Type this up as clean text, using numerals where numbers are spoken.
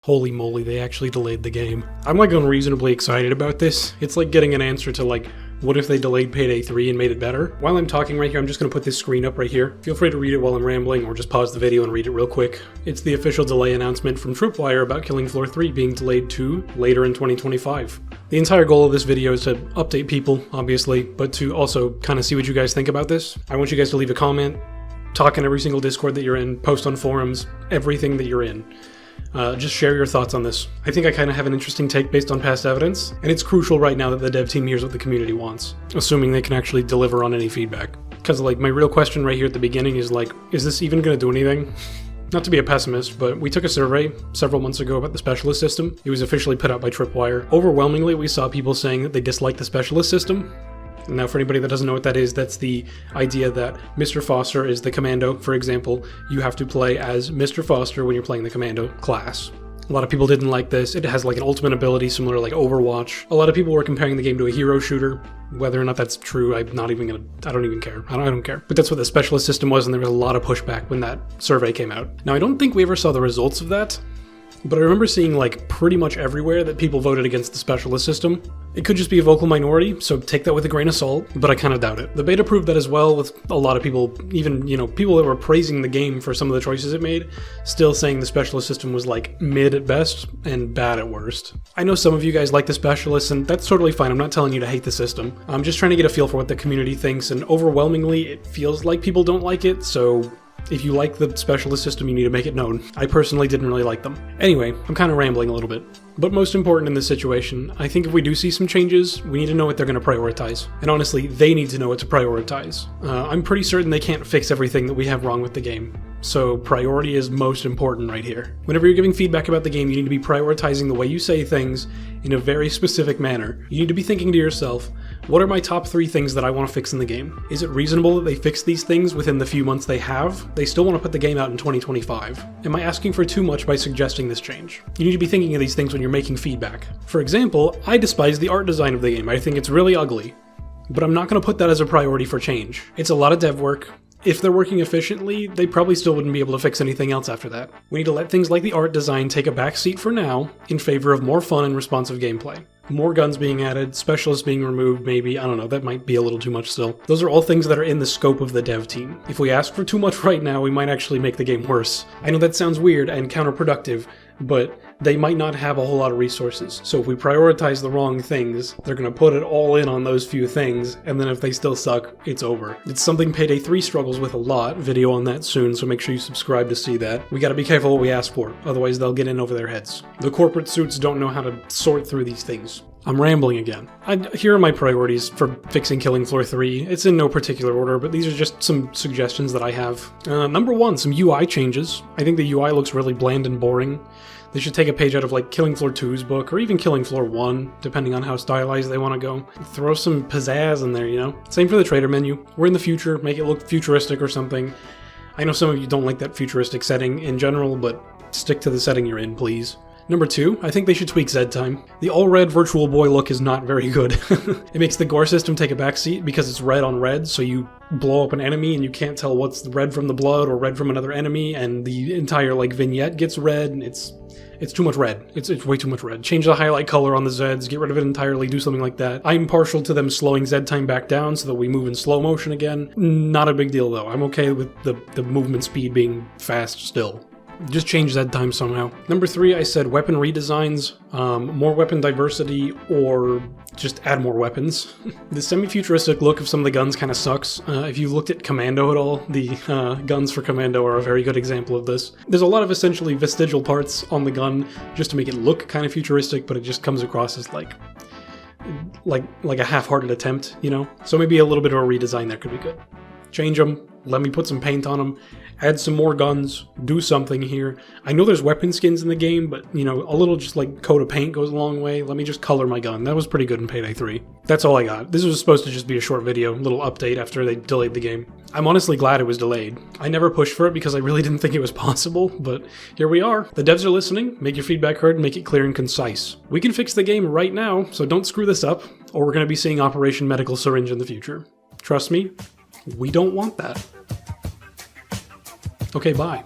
Holy moly, they actually delayed the game. I'm like unreasonably excited about this. It's like getting an answer to like, what if they delayed Payday 3 and made it better? While I'm talking right here, I'm just gonna put this screen up right here. Feel free to read it while I'm rambling, or just pause the video and read it real quick. It's the official delay announcement from Tripwire about Killing Floor 3 being delayed to later in 2025. The entire goal of this video is to update people, obviously, but to also kind of see what you guys think about this. I want you guys to leave a comment, talk in every single Discord that you're in, post on forums, everything that you're in. Just share your thoughts on this. I think I kind of have an interesting take based on past evidence, and it's crucial right now that the dev team hears what the community wants, assuming they can actually deliver on any feedback. Because like my real question right here at the beginning is like, is this even going to do anything? Not to be a pessimist, but we took a survey several months ago about the specialist system. It was officially put out by Tripwire. Overwhelmingly, we saw people saying that they dislike the specialist system. Now, for anybody that doesn't know what that is, that's the idea that Mr. Foster is the commando. For example, you have to play as Mr. Foster when you're playing the commando class. A lot of people didn't like this. It has like an ultimate ability similar to like Overwatch. A lot of people were comparing the game to a hero shooter. Whether or not that's true, I don't even care. I don't care. But that's what the specialist system was, and there was a lot of pushback when that survey came out. Now, I don't think we ever saw the results of that, but I remember seeing like pretty much everywhere that people voted against the specialist system. It could just be a vocal minority, so take that with a grain of salt, but I kind of doubt it. The beta proved that as well, with a lot of people, even, people that were praising the game for some of the choices it made, still saying the specialist system was like mid at best and bad at worst. I know some of you guys like the specialists, and that's totally fine. I'm not telling you to hate the system. I'm just trying to get a feel for what the community thinks, and overwhelmingly it feels like people don't like it, so if you like the specialist system, you need to make it known. I personally didn't really like them. Anyway, I'm kind of rambling a little bit. But most important in this situation, I think if we do see some changes, we need to know what they're going to prioritize. And honestly, they need to know what to prioritize. I'm pretty certain they can't fix everything that we have wrong with the game. So priority is most important right here. Whenever you're giving feedback about the game, you need to be prioritizing the way you say things in a very specific manner. You need to be thinking to yourself, what are my top 3 things that I want to fix in the game? Is it reasonable that they fix these things within the few months they have? They still want to put the game out in 2025. Am I asking for too much by suggesting this change? You need to be thinking of these things when you're making feedback. For example, I despise the art design of the game. I think it's really ugly. But I'm not going to put that as a priority for change. It's a lot of dev work. If they're working efficiently, they probably still wouldn't be able to fix anything else after that. We need to let things like the art design take a backseat for now, in favor of more fun and responsive gameplay. More guns being added, specialists being removed, maybe, I don't know, that might be a little too much still. Those are all things that are in the scope of the dev team. If we ask for too much right now, we might actually make the game worse. I know that sounds weird and counterproductive, but they might not have a whole lot of resources. So if we prioritize the wrong things, they're going to put it all in on those few things, and then if they still suck, it's over. It's something Payday 3 struggles with a lot. Video on that soon, so make sure you subscribe to see that. We gotta be careful what we ask for, otherwise they'll get in over their heads. The corporate suits don't know how to sort through these things. I'm rambling again. Here are my priorities for fixing Killing Floor 3. It's in no particular order, but these are just some suggestions that I have. Number 1, some UI changes. I think the UI looks really bland and boring. They should take a page out of like Killing Floor 2's book, or even Killing Floor 1, depending on how stylized they want to go. Throw some pizzazz in there, Same for the trader menu. We're in the future, make it look futuristic or something. I know some of you don't like that futuristic setting in general, but stick to the setting you're in, please. Number 2, I think they should tweak Z time. The all-red Virtual Boy look is not very good. It makes the gore system take a backseat because it's red on red, so you blow up an enemy and you can't tell what's red from the blood or red from another enemy, and the entire vignette gets red, and it's too much red. It's way too much red. Change the highlight color on the Zeds, get rid of it entirely, do something like that. I'm partial to them slowing Z time back down so that we move in slow motion again. Not a big deal though. I'm okay with the movement speed being fast still. Just change that time somehow. Number 3, I said weapon redesigns, more weapon diversity, or just add more weapons. The semi-futuristic look of some of the guns kind of sucks. If you looked at Commando at all, the guns for Commando are a very good example of this. There's a lot of essentially vestigial parts on the gun just to make it look kind of futuristic, but it just comes across as like a half-hearted attempt, So maybe a little bit of a redesign there could be good. Change them, let me put some paint on them, add some more guns, do something here. I know there's weapon skins in the game, but, a little just coat of paint goes a long way. Let me just color my gun. That was pretty good in Payday 3. That's all I got. This was supposed to just be a short video, little update after they delayed the game. I'm honestly glad it was delayed. I never pushed for it because I really didn't think it was possible, but here we are. The devs are listening. Make your feedback heard and make it clear and concise. We can fix the game right now, so don't screw this up, or we're going to be seeing Operation Medical Syringe in the future. Trust me, we don't want that. Okay, bye.